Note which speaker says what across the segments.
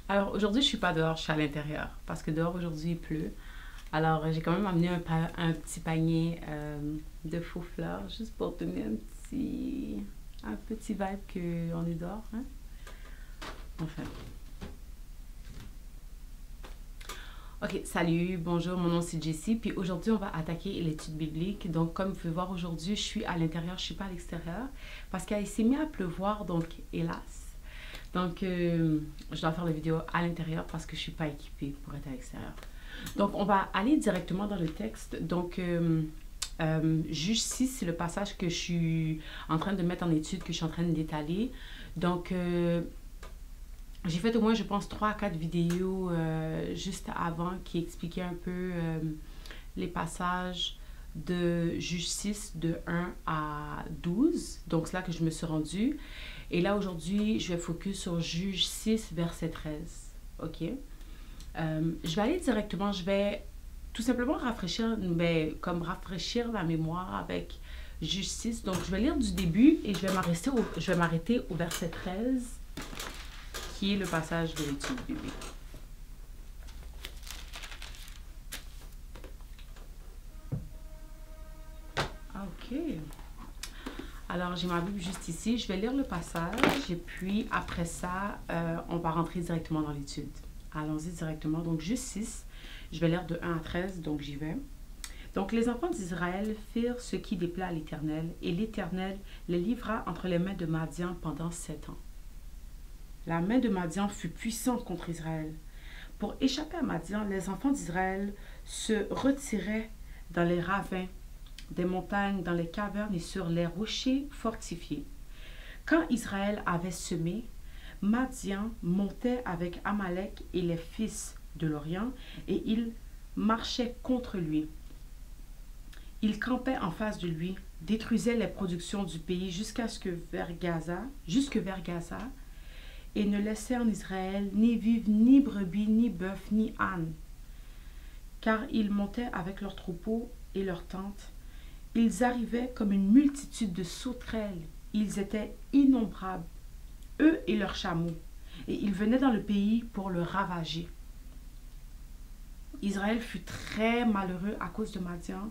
Speaker 1: Alors aujourd'hui, je suis pas dehors, je suis à l'intérieur parce que dehors aujourd'hui il pleut. Alors j'ai quand même amené un petit panier de faux fleurs juste pour donner un petit vibe qu'on est dehors. Hein? Enfin. Ok, salut, bonjour, mon nom c'est Jessie. Puis aujourd'hui, on va attaquer l'étude biblique. Donc, comme vous pouvez voir aujourd'hui, je suis à l'intérieur, je suis pas à l'extérieur parce qu'il s'est mis à pleuvoir, donc hélas. Donc, je dois faire la vidéo à l'intérieur parce que je suis pas équipée pour être à l'extérieur. Donc, on va aller directement dans le texte. Donc, Juge 6, c'est le passage que je suis en train de mettre en étude, que je suis en train d'étaler. Donc, j'ai fait au moins, je pense, 3 à 4 vidéos juste avant qui expliquaient un peu les passages de Juge 6 de 1 à 12. Donc, c'est là que je me suis rendue. Et là, aujourd'hui, je vais focus sur Juge 6, verset 13. OK? Je vais aller directement, je vais tout simplement rafraîchir, comme rafraîchir la mémoire avec Juge 6. Donc, je vais lire du début et je vais m'arrêter au verset 13, qui est le passage de l'étude biblique. OK. Alors, j'ai ma Bible juste ici. Je vais lire le passage et puis après ça, on va rentrer directement dans l'étude. Allons-y directement. Donc, juste 6. Je vais lire de 1 à 13, donc j'y vais. Donc, les enfants d'Israël firent ce qui déplaît à l'Éternel, et l'Éternel les livra entre les mains de Madian pendant 7 ans. La main de Madian fut puissante contre Israël. Pour échapper à Madian, les enfants d'Israël se retiraient dans les ravins des montagnes, dans les cavernes et sur les rochers fortifiés. Quand Israël avait semé, Madian montait avec Amalek et les fils de l'Orient, et ils marchaient contre lui. Ils campaient en face de lui, détruisaient les productions du pays jusque vers Gaza, et ne laissaient en Israël ni vivre, ni brebis, ni bœuf, ni âne. Car ils montaient avec leurs troupeaux et leurs tentes. Ils arrivaient comme une multitude de sauterelles. Ils étaient innombrables, eux et leurs chameaux, et ils venaient dans le pays pour le ravager. Israël fut très malheureux à cause de Madian,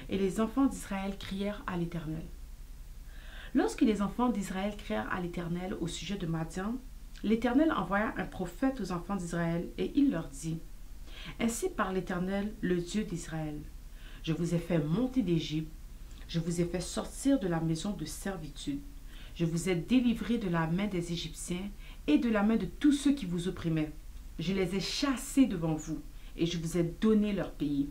Speaker 1: et les enfants d'Israël crièrent à l'Éternel. Lorsque les enfants d'Israël crièrent à l'Éternel au sujet de Madian, l'Éternel envoya un prophète aux enfants d'Israël, et il leur dit, « Ainsi parle l'Éternel, le Dieu d'Israël. Je vous ai fait monter d'Égypte, je vous ai fait sortir de la maison de servitude. Je vous ai délivrés de la main des Égyptiens et de la main de tous ceux qui vous opprimaient. Je les ai chassés devant vous et je vous ai donné leur pays.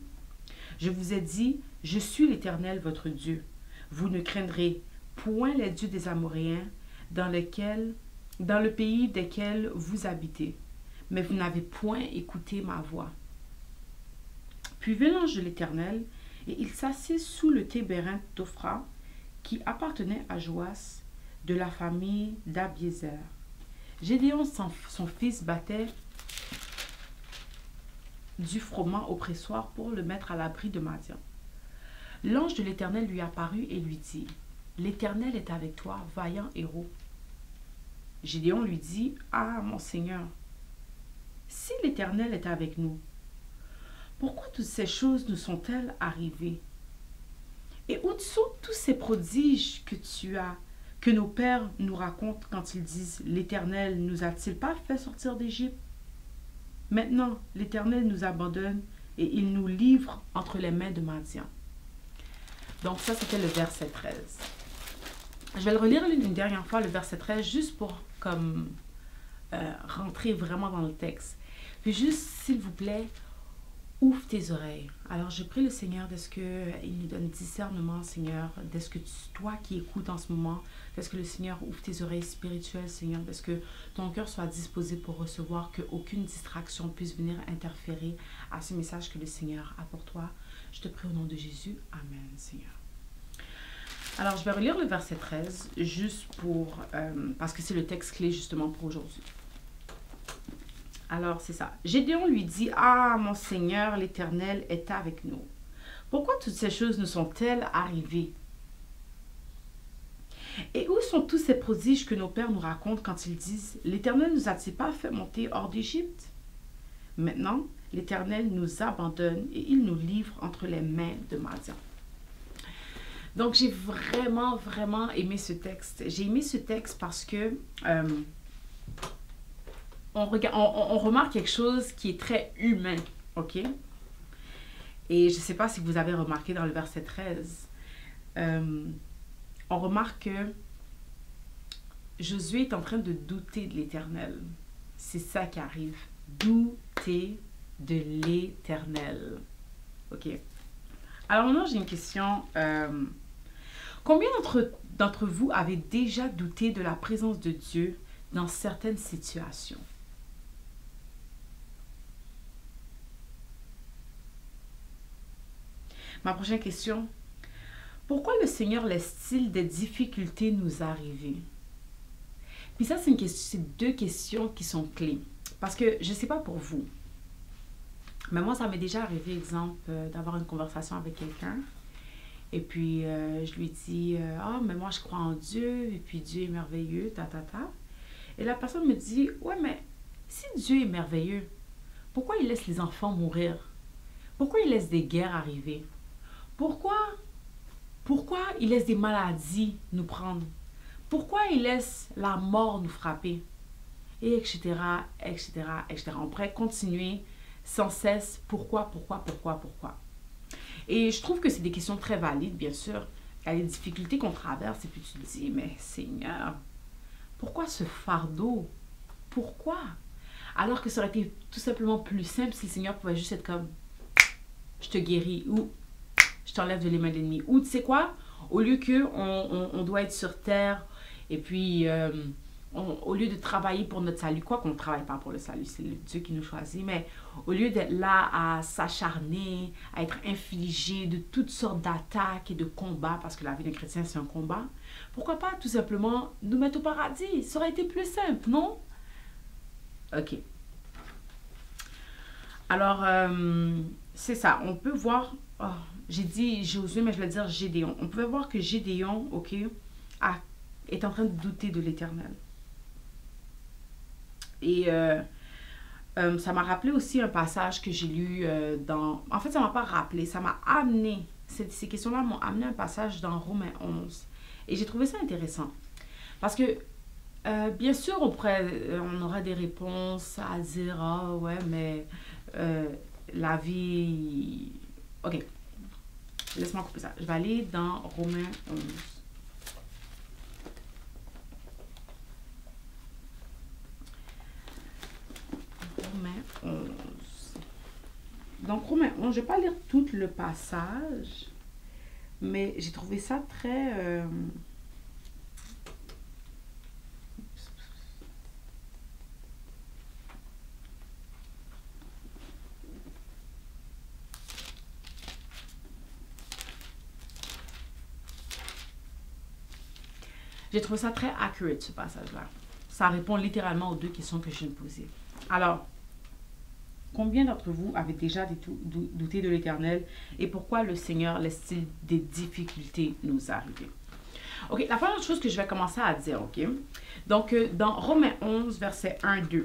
Speaker 1: Je vous ai dit, je suis l'Éternel votre Dieu. Vous ne craindrez point les dieux des Amoréens dans le pays desquels vous habitez. Mais vous n'avez point écouté ma voix. » Puis vint l'ange de l'Éternel, et il s'assit sous le tébérin d'Ophra, qui appartenait à Joas, de la famille d'Abiézer. Gédéon, son fils, battait du froment au pressoir pour le mettre à l'abri de Madian. L'ange de l'Éternel lui apparut et lui dit, « L'Éternel est avec toi, vaillant héros. » Gédéon lui dit, « Ah, mon Seigneur, si l'Éternel est avec nous, pourquoi toutes ces choses nous sont-elles arrivées? Et où sont tous ces prodiges que nos pères nous racontent quand ils disent, l'Éternel nous a-t-il pas fait sortir d'Égypte? Maintenant, l'Éternel nous abandonne et il nous livre entre les mains de Madian. » Donc ça, c'était le verset 13. Je vais le relire une dernière fois, le verset 13, juste pour rentrer vraiment dans le texte. Puis juste, s'il vous plaît, ouvre tes oreilles. Alors, je prie le Seigneur de ce qu'il nous donne discernement, Seigneur, de ce que toi qui écoutes en ce moment, de ce que le Seigneur ouvre tes oreilles spirituelles, Seigneur, de ce que ton cœur soit disposé pour recevoir, qu'aucune distraction puisse venir interférer à ce message que le Seigneur a pour toi. Je te prie au nom de Jésus. Amen, Seigneur. Alors, je vais relire le verset 13, juste parce que c'est le texte clé justement pour aujourd'hui. Alors, c'est ça. Gédéon lui dit, « Ah, mon Seigneur, l'Éternel est avec nous. Pourquoi toutes ces choses nous sont-elles arrivées? » Et où sont tous ces prodiges que nos pères nous racontent quand ils disent, l'Éternel nous a-t-il pas fait monter hors d'Égypte? Maintenant, l'Éternel nous abandonne et il nous livre entre les mains de Madian. Donc, j'ai vraiment, vraiment aimé ce texte. J'ai aimé ce texte parce que on remarque quelque chose qui est très humain, ok? Et je ne sais pas si vous avez remarqué dans le verset 13, on remarque que Josué est en train de douter de l'Éternel. C'est ça qui arrive. Douter de l'Éternel. Ok. Alors maintenant, j'ai une question. Combien d'entre vous avez déjà douté de la présence de Dieu dans certaines situations? Ma prochaine question. Pourquoi le Seigneur laisse-t-il des difficultés nous arriver? Puis ça, c'est deux questions qui sont clés. Parce que je ne sais pas pour vous, mais moi, ça m'est déjà arrivé, exemple, d'avoir une conversation avec quelqu'un. Et puis, je lui dis, ah, mais moi, je crois en Dieu, et puis Dieu est merveilleux, ta, ta, ta. Et la personne me dit, ouais, mais si Dieu est merveilleux, pourquoi il laisse les enfants mourir? Pourquoi il laisse des guerres arriver? Pourquoi il laisse des maladies nous prendre? Pourquoi il laisse la mort nous frapper? Et etc., etc., etc. On pourrait continuer sans cesse. Pourquoi? Et je trouve que c'est des questions très valides, bien sûr. Il y a des difficultés qu'on traverse et puis tu te dis, mais Seigneur, pourquoi ce fardeau? Pourquoi? Alors que ça aurait été tout simplement plus simple si le Seigneur pouvait juste être comme, je te guéris ou je t'enlève de les mains de l'ennemi. Ou tu sais quoi? Au lieu qu'on doit être sur terre et puis au lieu de travailler pour notre salut, quoi qu'on ne travaille pas pour le salut, c'est le Dieu qui nous choisit, mais au lieu d'être là à s'acharner, à être infligé de toutes sortes d'attaques et de combats, parce que la vie d'un chrétien c'est un combat, pourquoi pas tout simplement nous mettre au paradis? Ça aurait été plus simple, non? Ok. Alors, c'est ça, on peut voir, oh, j'ai dit Josué, mais je vais dire Gédéon. On pouvait voir que Gédéon, ok, est en train de douter de l'Éternel. Et ça m'a rappelé aussi un passage que j'ai lu dans... En fait, ça m'a pas rappelé, ça m'a amené, ces questions-là m'ont amené un passage dans Romains 11. Et j'ai trouvé ça intéressant. Parce que, bien sûr, on aura des réponses à dire, ah ouais, mais la vie... Ok, laisse-moi couper ça. Je vais aller dans Romains 11. Romains 11. Donc, Romains 11, je ne vais pas lire tout le passage, mais j'ai trouvé ça très... J'ai trouvé ça très accurate, ce passage-là. Ça répond littéralement aux deux questions que je viens de poser. Alors, combien d'entre vous avez déjà douté de l'Éternel et pourquoi le Seigneur laisse-t-il des difficultés nous arriver? Ok, la première chose que je vais commencer à dire, ok? Donc, dans Romains 11, versets 1-2.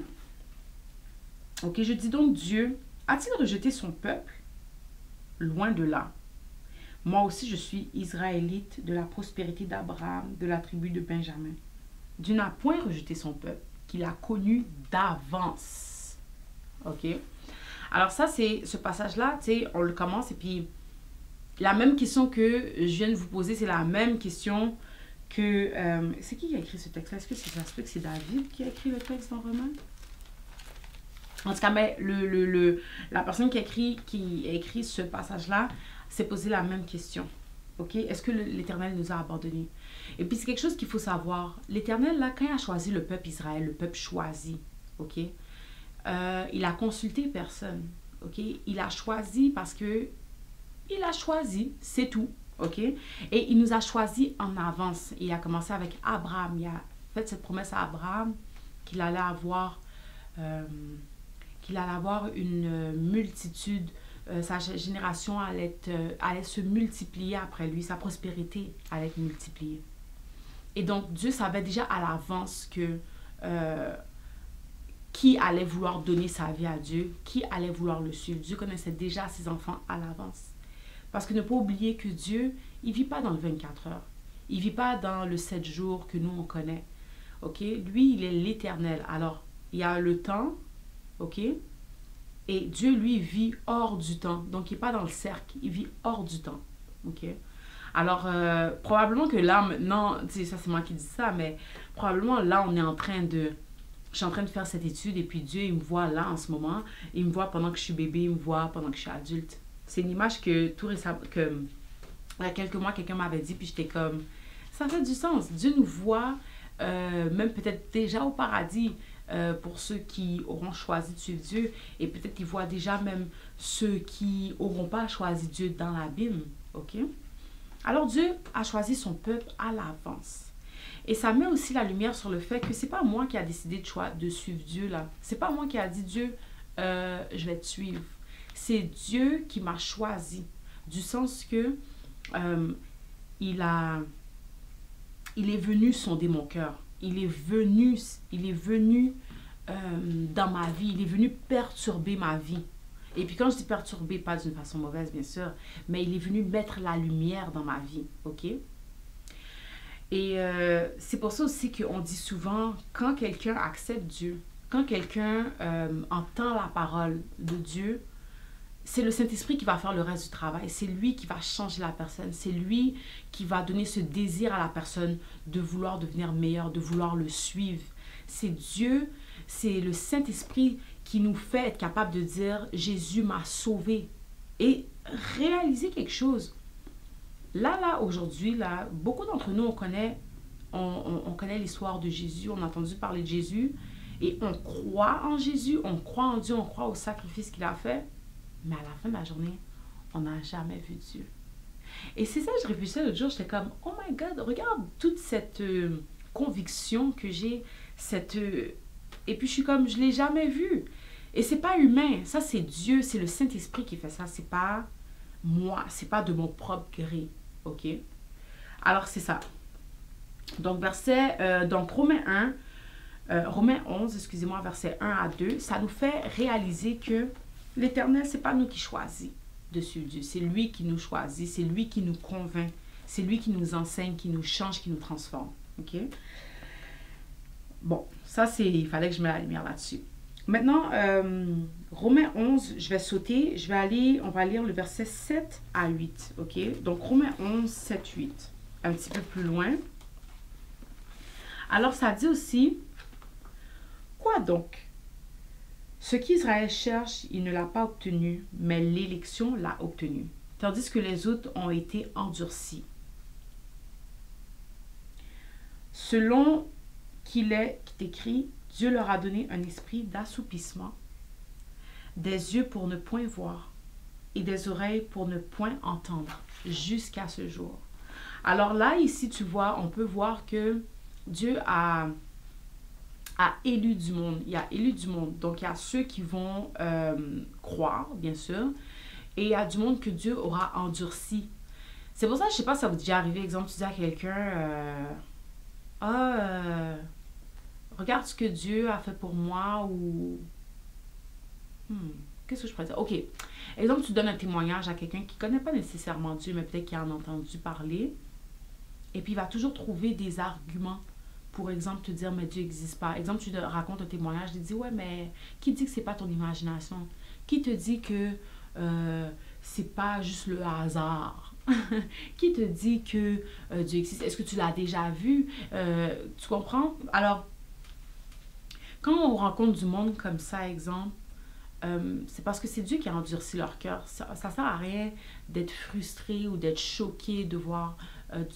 Speaker 1: Ok, je dis donc, Dieu a-t-il rejeté son peuple? Loin de là. Moi aussi, je suis israélite de la prospérité d'Abraham, de la tribu de Benjamin. Dieu n'a point rejeté son peuple, qu'il a connu d'avance. Ok? Alors ça, c'est ce passage-là, tu sais, on le commence et puis la même question que je viens de vous poser, c'est la même question que... c'est qui a écrit ce texte-là? Est-ce que ça se peut que c'est David qui a écrit le texte dans Romains? En tout cas, mais la personne qui a écrit ce passage-là s'est posé la même question. Ok? Est-ce que l'Éternel nous a abandonnés? Et puis, c'est quelque chose qu'il faut savoir. L'Éternel, là, quand il a choisi le peuple Israël, le peuple choisi, ok? Il a consulté personne, ok? Il a choisi parce que il a choisi, c'est tout, ok? Et il nous a choisi en avance. Il a commencé avec Abraham. Il a fait cette promesse à Abraham qu'il allait avoir une multitude, sa génération allait se multiplier après lui, sa prospérité allait être multipliée. Et donc, Dieu savait déjà à l'avance que qui allait vouloir donner sa vie à Dieu, qui allait vouloir le suivre. Dieu connaissait déjà ses enfants à l'avance. Parce que ne pas oublier que Dieu, il ne vit pas dans le 24 heures. Il ne vit pas dans le 7 jours que nous, on connaît. OK? Lui, il est l'éternel. Alors, il y a le temps, OK? Et Dieu, lui, vit hors du temps. Donc, il n'est pas dans le cercle. Il vit hors du temps. OK? Alors, probablement que là, maintenant, tu sais, ça, c'est moi qui dis ça, mais probablement là, on est en train de... Je suis en train de faire cette étude et puis Dieu, il me voit là en ce moment. Il me voit pendant que je suis bébé, il me voit pendant que je suis adulte. C'est une image que tout récemment, que il y a quelques mois, quelqu'un m'avait dit, puis j'étais comme, ça fait du sens. Dieu nous voit, même peut-être déjà au paradis, pour ceux qui auront choisi de suivre Dieu. Et peut-être qu'il voit déjà même ceux qui n'auront pas choisi Dieu dans l'abîme. OK? Alors Dieu a choisi son peuple à l'avance. Et ça met aussi la lumière sur le fait que c'est pas moi qui a décidé de suivre Dieu là. C'est pas moi qui a dit Dieu, je vais te suivre. C'est Dieu qui m'a choisi. Du sens que il est venu sonder mon cœur. Il est venu dans ma vie. Il est venu perturber ma vie. Et puis quand je dis perturber, pas d'une façon mauvaise bien sûr, mais il est venu mettre la lumière dans ma vie. OK? Et c'est pour ça aussi qu'on dit souvent, quand quelqu'un accepte Dieu, quand quelqu'un entend la parole de Dieu, c'est le Saint-Esprit qui va faire le reste du travail. C'est lui qui va changer la personne. C'est lui qui va donner ce désir à la personne de vouloir devenir meilleur, de vouloir le suivre. C'est Dieu, c'est le Saint-Esprit qui nous fait être capable de dire « Jésus m'a sauvé ». Et réaliser quelque chose. Là, aujourd'hui, là, beaucoup d'entre nous, on connaît l'histoire de Jésus, on a entendu parler de Jésus et on croit en Jésus, on croit en Dieu, on croit au sacrifice qu'il a fait, mais à la fin de la journée, on n'a jamais vu Dieu. Et c'est ça, je réfléchissais l'autre jour, j'étais comme, oh my God, regarde toute cette conviction que j'ai, et puis je suis comme, je ne l'ai jamais vu. Et c'est pas humain, ça c'est Dieu, c'est le Saint-Esprit qui fait ça, c'est pas moi, c'est pas de mon propre gré. OK? Alors, c'est ça. Donc, Romains 11, excusez-moi, versets 1 à 2, ça nous fait réaliser que l'Éternel, c'est pas nous qui choisit de suivre Dieu. C'est lui qui nous choisit, c'est lui qui nous convainc, c'est lui qui nous enseigne, qui nous change, qui nous transforme. OK? Bon, ça, il fallait que je mette la lumière là-dessus. Maintenant, Romains 11, je vais sauter, on va lire le verset 7 à 8, ok? Donc, Romains 11, 7, 8, un petit peu plus loin. Alors, ça dit aussi, quoi donc? Ce qu'Israël cherche, il ne l'a pas obtenu, mais l'élection l'a obtenu, tandis que les autres ont été endurcis. Selon qu'il est écrit, Dieu leur a donné un esprit d'assoupissement, des yeux pour ne point voir et des oreilles pour ne point entendre jusqu'à ce jour. Alors là, ici, tu vois, on peut voir que Dieu a élu du monde. Il a élu du monde. Donc, il y a ceux qui vont croire, bien sûr, et il y a du monde que Dieu aura endurci. C'est pour ça, je ne sais pas si ça vous est déjà arrivé, exemple, tu dis à quelqu'un, regarde ce que Dieu a fait pour moi ou... qu'est-ce que je pourrais dire? OK. Exemple, tu donnes un témoignage à quelqu'un qui ne connaît pas nécessairement Dieu, mais peut-être qu'il en a entendu parler. Et puis, il va toujours trouver des arguments pour exemple te dire, mais Dieu n'existe pas. Exemple, tu te racontes un témoignage, tu dis, ouais, mais qui dit que c'est pas ton imagination? Qui te dit que c'est pas juste le hasard? Qui te dit que Dieu existe? Est-ce que tu l'as déjà vu? Tu comprends? Alors, quand on rencontre du monde comme ça, exemple, c'est parce que c'est Dieu qui a endurci leur cœur. Ça ne sert à rien d'être frustré ou d'être choqué de voir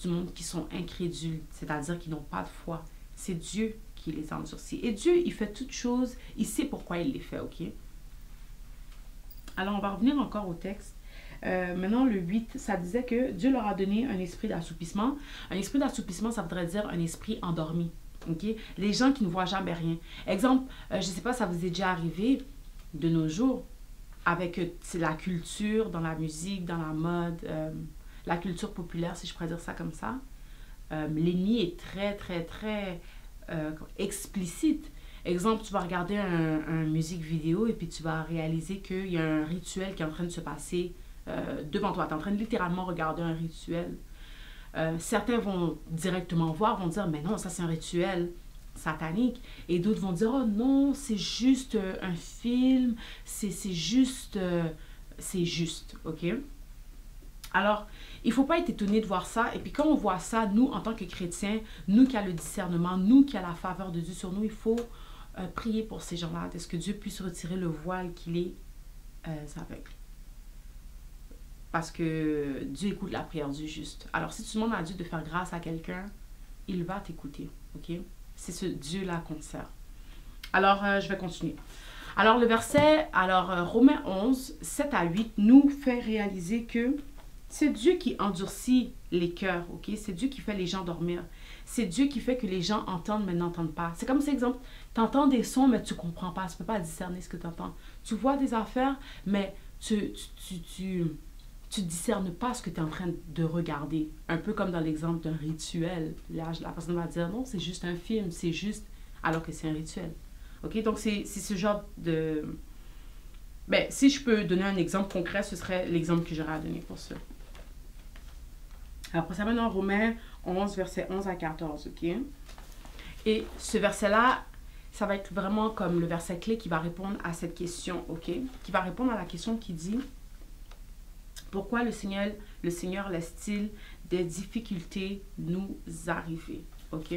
Speaker 1: du monde qui sont incrédules, c'est-à-dire qui n'ont pas de foi. C'est Dieu qui les a endurcis. Et Dieu, il fait toutes choses, il sait pourquoi il les fait, ok? Alors, on va revenir encore au texte. Maintenant, le 8, ça disait que Dieu leur a donné un esprit d'assoupissement. Un esprit d'assoupissement, ça voudrait dire un esprit endormi. Okay? Les gens qui ne voient jamais rien. Exemple, je ne sais pas, ça vous est déjà arrivé de nos jours avec la culture, dans la musique, dans la mode, la culture populaire, si je pourrais dire ça comme ça. l'ennemi est très explicite. Exemple, tu vas regarder un musique vidéo et puis tu vas réaliser qu'il y a un rituel qui est en train de se passer devant toi. Tu es en train de littéralement regarder un rituel. Certains vont directement voir, vont dire, mais non, ça c'est un rituel satanique. Et d'autres vont dire, oh non, c'est juste un film, c'est juste, ok? Alors, il ne faut pas être étonné de voir ça. Et puis quand on voit ça, nous, en tant que chrétiens, nous qui avons le discernement, nous qui avons la faveur de Dieu sur nous, il faut prier pour ces gens-là. Est-ce que Dieu puisse retirer le voile qui les aveugle? Parce que Dieu écoute la prière du juste. Alors, si tu demandes à Dieu de faire grâce à quelqu'un, il va t'écouter, ok? C'est ce Dieu-là qu'on sert. Alors, je vais continuer. Alors, le verset, Romains 11, 7 à 8, nous fait réaliser que c'est Dieu qui endurcit les cœurs, ok? C'est Dieu qui fait les gens dormir. C'est Dieu qui fait que les gens entendent mais n'entendent pas. C'est comme cet exemple, tu entends des sons mais tu ne comprends pas. Tu ne peux pas discerner ce que tu entends. Tu vois des affaires, mais tu discernes pas ce que tu es en train de regarder. Un peu comme dans l'exemple d'un rituel. Là, la personne va dire, non, c'est juste un film, c'est juste, alors que c'est un rituel. Ok? Donc, c'est ce genre de... Ben, si je peux donner un exemple concret, ce serait l'exemple que j'aurais à donner pour ça. Alors, ça va dans Romains 11, versets 11 à 14, ok? Et ce verset-là, ça va être vraiment comme le verset clé qui va répondre à cette question, ok? Qui va répondre à la question qui dit, pourquoi le Seigneur laisse-t-il des difficultés nous arriver, ok?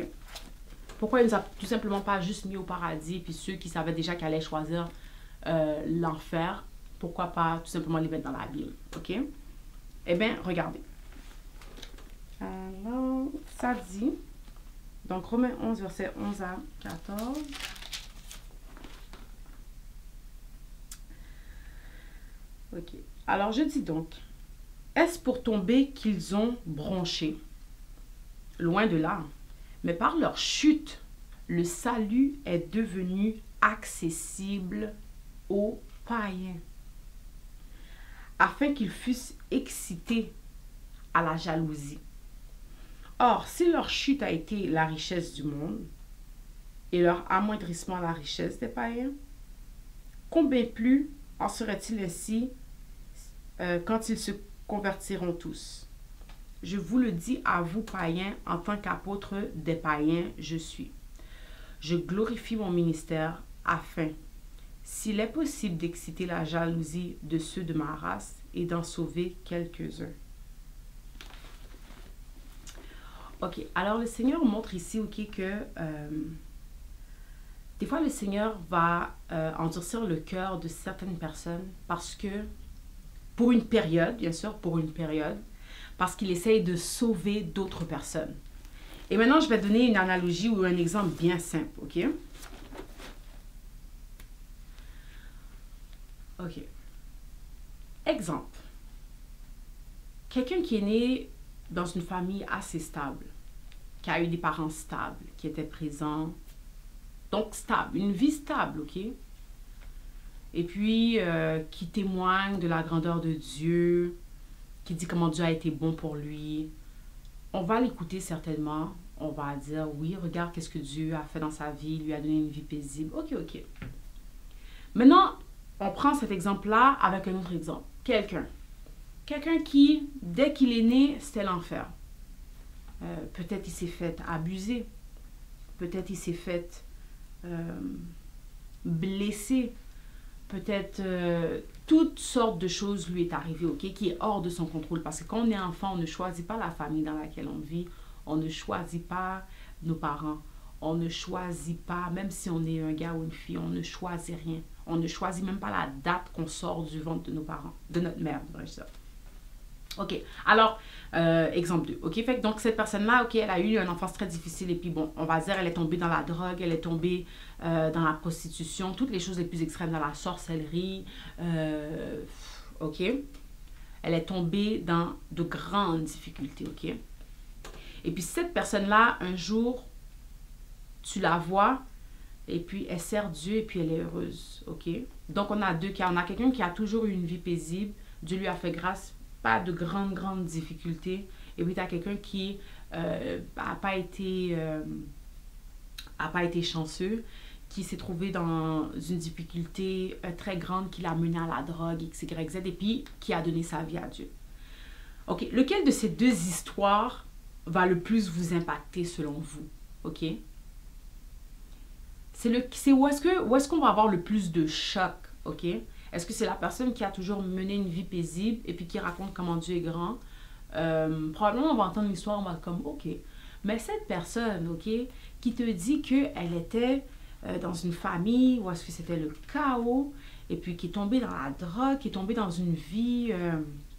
Speaker 1: Pourquoi il nous a tout simplement pas juste mis au paradis, puis ceux qui savaient déjà qu'ils allaient choisir l'enfer, pourquoi pas tout simplement les mettre dans la Bible, ok? Eh bien, regardez. Alors, ça dit, donc Romains 11, verset 11 à 14. Ok. Alors, je dis donc, est-ce pour tomber qu'ils ont bronché? Loin de là. Mais par leur chute, le salut est devenu accessible aux païens, afin qu'ils fussent excités à la jalousie. Or, si leur chute a été la richesse du monde et leur amoindrissement la richesse des païens, combien plus en serait-il ainsi quand ils se convertiront tous? Je vous le dis à vous, païens, en tant qu'apôtre des païens, je suis. Je glorifie mon ministère afin, s'il est possible, d'exciter la jalousie de ceux de ma race et d'en sauver quelques-uns. Ok, alors le Seigneur montre ici, ok, que des fois le Seigneur va endurcir le cœur de certaines personnes parce que, pour une période, bien sûr, pour une période, parce qu'il essaye de sauver d'autres personnes. Et maintenant, je vais donner une analogie ou un exemple bien simple, ok? Ok. Exemple. Quelqu'un qui est né dans une famille assez stable, qui a eu des parents stables, qui étaient présents, donc stable, une vie stable, ok? Et puis, qui témoigne de la grandeur de Dieu, qui dit comment Dieu a été bon pour lui. On va l'écouter certainement. On va dire, oui, regarde qu'est-ce que Dieu a fait dans sa vie, lui a donné une vie paisible. Ok, ok. Maintenant, on prend cet exemple-là avec un autre exemple. Quelqu'un qui, dès qu'il est né, c'était l'enfer. Peut-être il s'est fait abuser. Peut-être il s'est fait blesser. Peut-être toutes sortes de choses lui est arrivé, ok, qui est hors de son contrôle. Parce que quand on est enfant, on ne choisit pas la famille dans laquelle on vit. On ne choisit pas nos parents. On ne choisit pas, même si on est un gars ou une fille, on ne choisit rien. On ne choisit même pas la date qu'on sort du ventre de nos parents, de notre mère, devrais-je dire. Ok, alors, exemple 2. Ok, fait que donc cette personne-là, ok, elle a eu une enfance très difficile et puis bon, on va dire, elle est tombée dans la drogue, elle est tombée dans la prostitution, toutes les choses les plus extrêmes, dans la sorcellerie, ok. Elle est tombée dans de grandes difficultés, ok. Et puis cette personne-là, un jour, tu la vois et puis elle sert Dieu et puis elle est heureuse, ok. Donc on a deux cas, on a quelqu'un qui a toujours eu une vie paisible, Dieu lui a fait grâce, pas de grandes difficultés. Et puis, tu as quelqu'un qui n'a pas été, chanceux, qui s'est trouvé dans une difficulté très grande qui l'a mené à la drogue, X, Y, Z, et puis qui a donné sa vie à Dieu. OK, lequel de ces deux histoires va le plus vous impacter selon vous? OK? C'est où est-ce qu'on va avoir le plus de choc? OK? Est-ce que c'est la personne qui a toujours mené une vie paisible et puis qui raconte comment Dieu est grand? Probablement, on va entendre l'histoire, on va être comme, OK. Mais cette personne, OK, qui te dit qu'elle était dans une famille où est-ce que c'était le chaos, et puis qui est tombée dans la drogue, qui est tombée dans une vie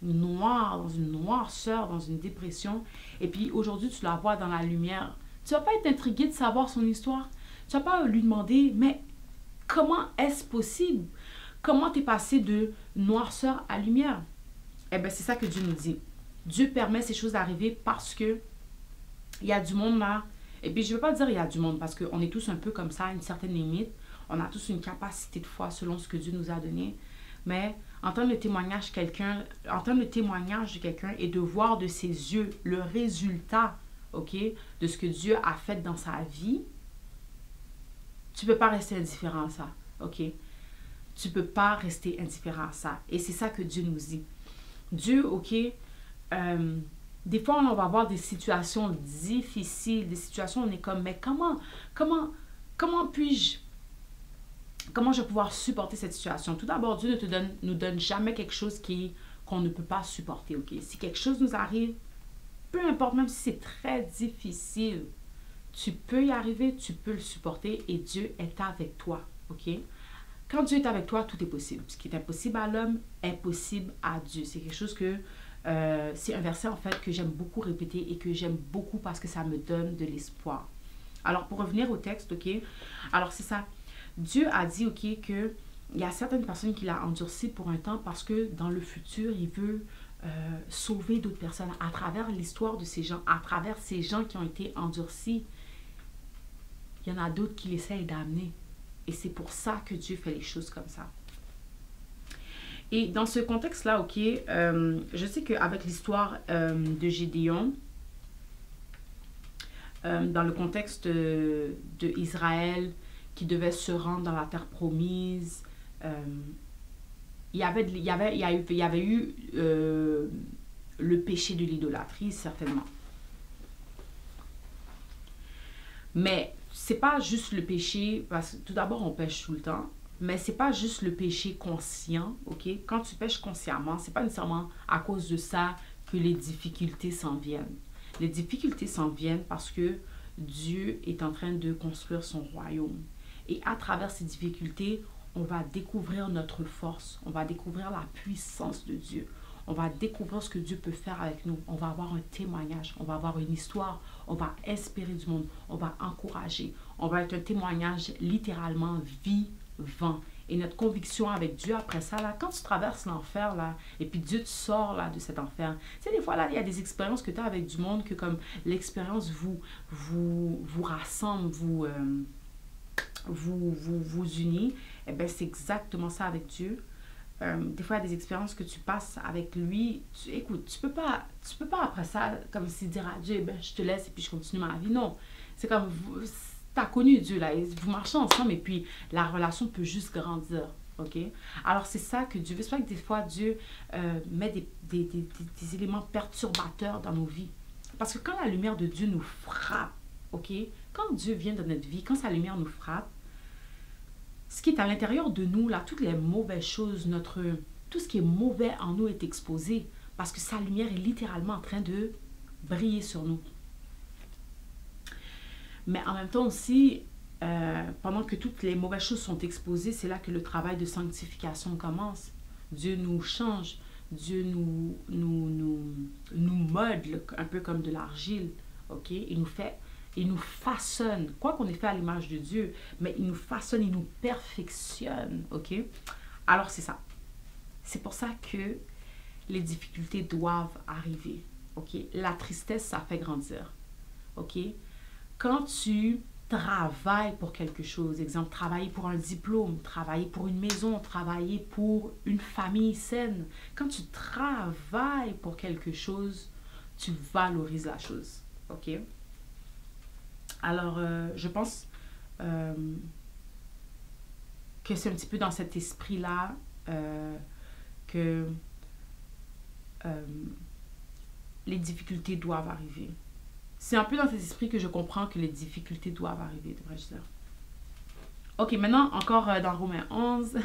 Speaker 1: noire, dans une noirceur, dans une dépression, et puis aujourd'hui, tu la vois dans la lumière. Tu vas pas être intrigué de savoir son histoire. Tu vas pas lui demander, mais comment est-ce possible? Comment tu es passé de noirceur à lumière? Eh bien, c'est ça que Dieu nous dit. Dieu permet ces choses d'arriver parce que il y a du monde là. Et puis, je ne veux pas dire il y a du monde parce qu'on est tous un peu comme ça, à une certaine limite. On a tous une capacité de foi selon ce que Dieu nous a donné. Mais entendre le témoignage de quelqu'un et de voir de ses yeux le résultat, OK, de ce que Dieu a fait dans sa vie, tu ne peux pas rester indifférent à ça, OK? Tu ne peux pas rester indifférent à ça. Et c'est ça que Dieu nous dit. Dieu, OK, des fois, on va avoir des situations difficiles, des situations où on est comme, mais comment je vais pouvoir supporter cette situation? Tout d'abord, Dieu ne nous donne jamais quelque chose qu'on ne peut pas supporter, OK? Si quelque chose nous arrive, peu importe, même si c'est très difficile, tu peux y arriver, tu peux le supporter et Dieu est avec toi, OK? Quand Dieu est avec toi, tout est possible. Ce qui est impossible à l'homme est possible à Dieu. C'est quelque chose que, c'est un verset en fait que j'aime beaucoup répéter et que j'aime beaucoup parce que ça me donne de l'espoir. Alors, pour revenir au texte, OK? Alors, c'est ça. Dieu a dit, OK, qu'il y a certaines personnes qui l'ont endurci pour un temps parce que dans le futur, il veut sauver d'autres personnes à travers l'histoire de ces gens, à travers ces gens qui ont été endurcis. Il y en a d'autres qui l'essayent d'amener. Et c'est pour ça que Dieu fait les choses comme ça. Et dans ce contexte-là, OK, je sais qu'avec l'histoire de Gédéon, dans le contexte de Israël qui devait se rendre dans la terre promise, il y avait eu le péché de l'idolâtrie, certainement. Mais c'est pas juste le péché, parce que tout d'abord, on pêche tout le temps, mais c'est pas juste le péché conscient, OK? Quand tu pêches consciemment, c'est pas nécessairement à cause de ça que les difficultés s'en viennent. Les difficultés s'en viennent parce que Dieu est en train de construire son royaume. Et à travers ces difficultés, on va découvrir notre force, on va découvrir la puissance de Dieu. On va découvrir ce que Dieu peut faire avec nous. On va avoir un témoignage, on va avoir une histoire, on va inspirer du monde, on va encourager. On va être un témoignage littéralement vivant. Et notre conviction avec Dieu après ça, là, quand tu traverses l'enfer, là, et puis Dieu te sort là, de cet enfer, tu sais, des fois, là, il y a des expériences que tu as avec du monde que comme l'expérience vous rassemble, vous unit. Et bien, c'est exactement ça avec Dieu. Des fois, il y a des expériences que tu passes avec lui. Écoute, tu peux pas après ça, comme si dire à Dieu, ben, je te laisse et puis je continue ma vie. Non, c'est comme, tu as connu Dieu, là, et vous marchez ensemble et puis la relation peut juste grandir. OK? Alors, c'est ça que Dieu veut. C'est pour ça que des fois, Dieu met des éléments perturbateurs dans nos vies. Parce que quand la lumière de Dieu nous frappe, OK? Quand Dieu vient dans notre vie, quand sa lumière nous frappe, ce qui est à l'intérieur de nous, là, toutes les mauvaises choses, tout ce qui est mauvais en nous est exposé parce que sa lumière est littéralement en train de briller sur nous. Mais en même temps aussi, pendant que toutes les mauvaises choses sont exposées, c'est là que le travail de sanctification commence. Dieu nous change, Dieu nous modèle un peu comme de l'argile, OK? Il nous façonne, quoi qu'on ait fait à l'image de Dieu, mais il nous façonne, il nous perfectionne, OK? Alors, c'est ça. C'est pour ça que les difficultés doivent arriver, OK? La tristesse, ça fait grandir, OK? Quand tu travailles pour quelque chose, exemple, travailler pour un diplôme, travailler pour une maison, travailler pour une famille saine, quand tu travailles pour quelque chose, tu valorises la chose. OK? Alors, je pense que c'est un petit peu dans cet esprit-là que les difficultés doivent arriver. C'est un peu dans cet esprit que je comprends que les difficultés doivent arriver, devrais-je dire. Ok, maintenant, encore dans Romains 11.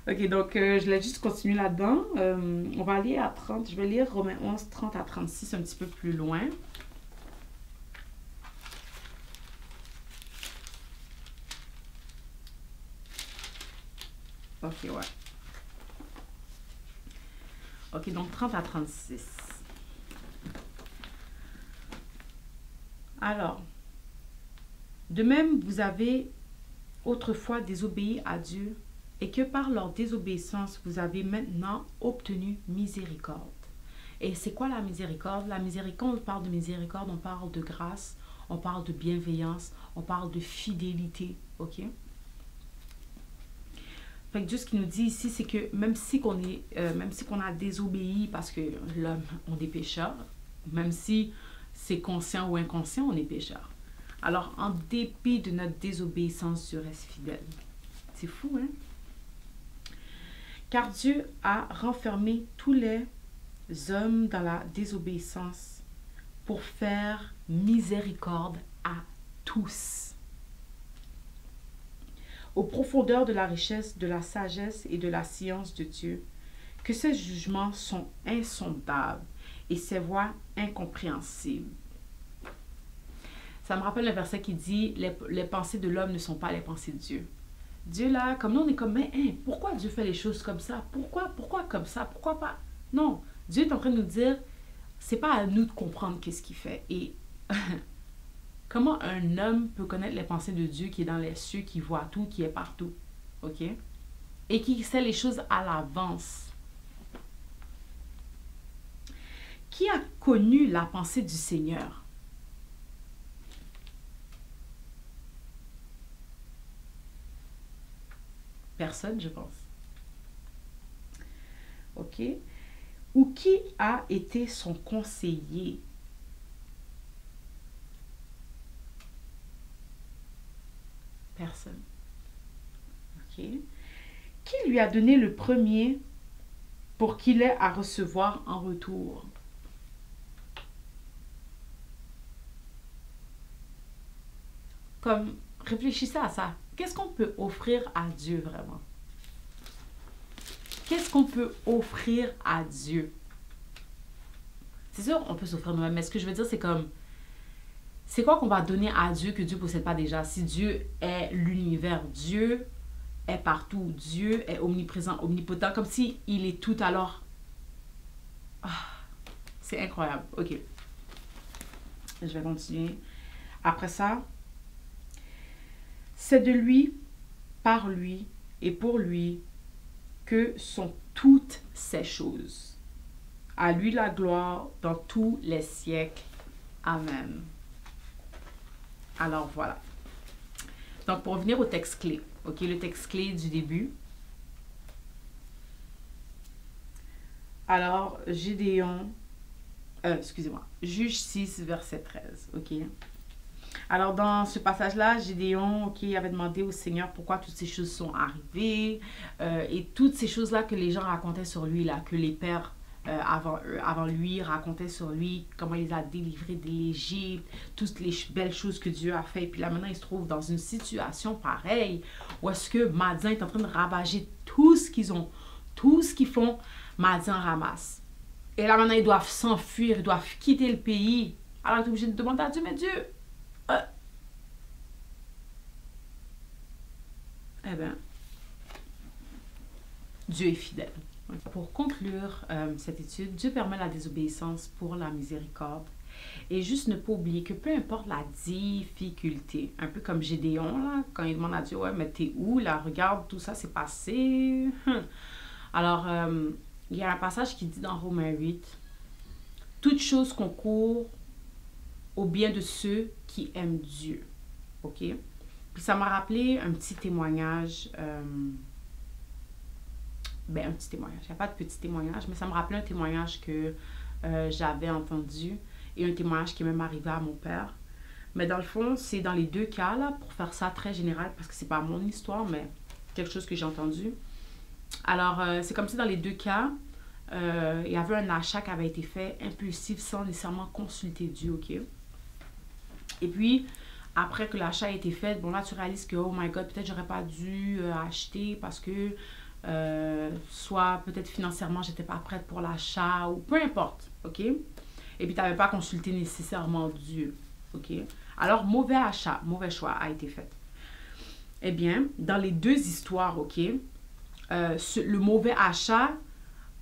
Speaker 1: Ok, donc je vais juste continuer là-dedans. On va aller à 30. Je vais lire Romains 11, 30 à 36, un petit peu plus loin. Ok, ouais. Ok, donc 30 à 36. Alors, de même, vous avez autrefois désobéi à Dieu et que par leur désobéissance, vous avez maintenant obtenu miséricorde. Et c'est quoi la miséricorde? La miséricorde, on parle de miséricorde, on parle de grâce, on parle de bienveillance, on parle de fidélité, ok? Fait que Dieu, ce qu'il nous dit ici, c'est que même si qu'on a désobéi parce que l'homme, on est pécheur, même si c'est conscient ou inconscient, on est pécheur. Alors, en dépit de notre désobéissance, Dieu reste fidèle. C'est fou, hein? Car Dieu a renfermé tous les hommes dans la désobéissance pour faire miséricorde à tous. Aux profondeurs de la richesse, de la sagesse et de la science de Dieu, que ses jugements sont insondables et ses voies incompréhensibles. Ça me rappelle le verset qui dit les pensées de l'homme ne sont pas les pensées de Dieu. Dieu là, comme nous, on est comme, mais hein, pourquoi Dieu fait les choses comme ça? Pourquoi comme ça? Pourquoi pas? Non, Dieu est en train de nous dire, c'est pas à nous de comprendre qu'est-ce qu'il fait. Et comment un homme peut connaître les pensées de Dieu qui est dans les cieux, qui voit tout, qui est partout? OK? Et qui sait les choses à l'avance. Qui a connu la pensée du Seigneur? Personne, je pense. OK? Ou qui a été son conseiller? Personne. OK? Qui lui a donné le premier pour qu'il ait à recevoir en retour? Comme, réfléchissez à ça. Qu'est-ce qu'on peut offrir à Dieu vraiment? Qu'est-ce qu'on peut offrir à Dieu? C'est sûr, on peut s'offrir nous-mêmes, mais ce que je veux dire, c'est comme, c'est quoi qu'on va donner à Dieu que Dieu ne possède pas déjà? Si Dieu est l'univers, Dieu est partout, Dieu est omniprésent, omnipotent, comme si il est tout alors. Ah, c'est incroyable. Ok. Je vais continuer. Après ça, c'est de lui, par lui et pour lui que sont toutes ces choses. À lui la gloire dans tous les siècles. Amen. Alors voilà. Donc pour revenir au texte clé, ok, le texte clé du début. Alors Gédéon, excusez-moi, Juge 6, verset 13, ok. Alors, dans ce passage-là, Gédéon, ok, avait demandé au Seigneur pourquoi toutes ces choses sont arrivées et toutes ces choses-là que les gens racontaient sur lui, là, que les pères avant lui racontaient sur lui, comment il les a délivrés de l'Égypte, toutes les belles choses que Dieu a fait. Et puis là, maintenant, il se trouve dans une situation pareille où est-ce que Madian est en train de ravager tout ce qu'ils ont, tout ce qu'ils font, Madian ramasse. Et là, maintenant, ils doivent s'enfuir, ils doivent quitter le pays. Alors, il est obligé de demander à Dieu, mais Dieu... Eh bien, Dieu est fidèle. Pour conclure cette étude, Dieu permet la désobéissance pour la miséricorde. Et juste ne pas oublier que peu importe la difficulté, un peu comme Gédéon, là, quand il demande à Dieu, ouais, mais t'es où, là, regarde, tout ça s'est passé. Alors, il y a un passage qui dit dans Romains 8, « Toute chose concourt au bien de ceux qui aiment Dieu. » OK? Puis ça m'a rappelé un petit témoignage, un petit témoignage, il n'y a pas de petit témoignage, mais ça me rappelait un témoignage que j'avais entendu et un témoignage qui est même arrivé à mon père. Mais dans le fond, c'est dans les deux cas, là, pour faire ça très général, parce que c'est pas mon histoire, mais quelque chose que j'ai entendu. Alors, c'est comme si dans les deux cas, il y avait un achat qui avait été fait impulsif sans nécessairement consulter Dieu, ok? Et puis, après que l'achat a été fait, bon là, tu réalises que, oh my God, peut-être j'aurais pas dû acheter parce que soit peut-être financièrement, j'étais pas prête pour l'achat ou peu importe, ok? Et puis, tu n'avais pas consulté nécessairement Dieu, ok? Alors, mauvais achat, mauvais choix a été fait. Eh bien, dans les deux histoires, ok, le mauvais achat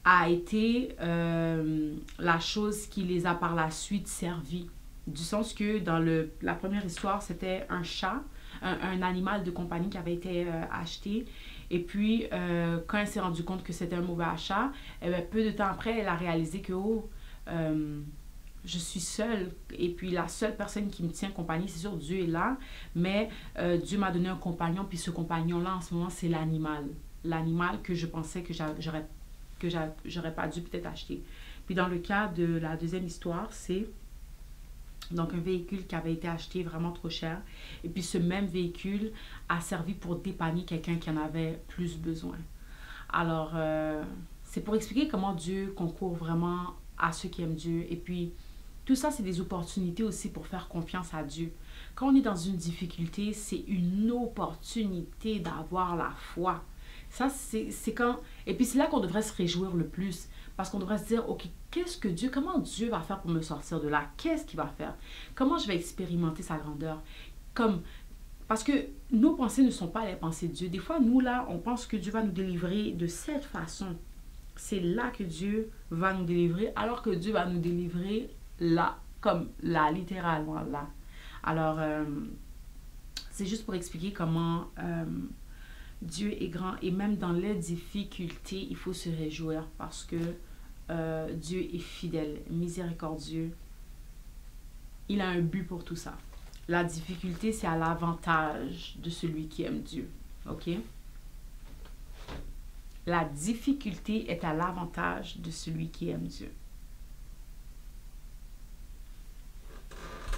Speaker 1: a été la chose qui les a par la suite servi. Du sens que dans la première histoire, c'était un chat, un animal de compagnie qui avait été acheté. Et puis, quand elle s'est rendue compte que c'était un mauvais achat, eh bien, peu de temps après, elle a réalisé que, oh, je suis seule. Et puis, la seule personne qui me tient compagnie, c'est sûr, Dieu est là. Mais Dieu m'a donné un compagnon. Puis, ce compagnon-là, en ce moment, c'est l'animal. L'animal que je pensais que j'aurais pas dû peut-être acheter. Puis, dans le cas de la deuxième histoire, c'est donc un véhicule qui avait été acheté vraiment trop cher. Et puis ce même véhicule a servi pour dépanner quelqu'un qui en avait plus besoin. Alors, c'est pour expliquer comment Dieu concourt vraiment à ceux qui aiment Dieu. Et puis, tout ça, c'est des opportunités aussi pour faire confiance à Dieu. Quand on est dans une difficulté, c'est une opportunité d'avoir la foi. Ça, c'est quand... Et puis, c'est là qu'on devrait se réjouir le plus. Parce qu'on devrait se dire, OK, comment Dieu va faire pour me sortir de là? Qu'est-ce qu'il va faire? Comment je vais expérimenter sa grandeur? Parce que nos pensées ne sont pas les pensées de Dieu. Des fois, nous, là, on pense que Dieu va nous délivrer de cette façon. C'est là que Dieu va nous délivrer, alors que Dieu va nous délivrer là, comme là, littéralement là. Alors, c'est juste pour expliquer comment Dieu est grand. Et même dans les difficultés, il faut se réjouir parce que Dieu est fidèle, miséricordieux. Il a un but pour tout ça. La difficulté, c'est à l'avantage de celui qui aime Dieu. OK? La difficulté est à l'avantage de celui qui aime Dieu.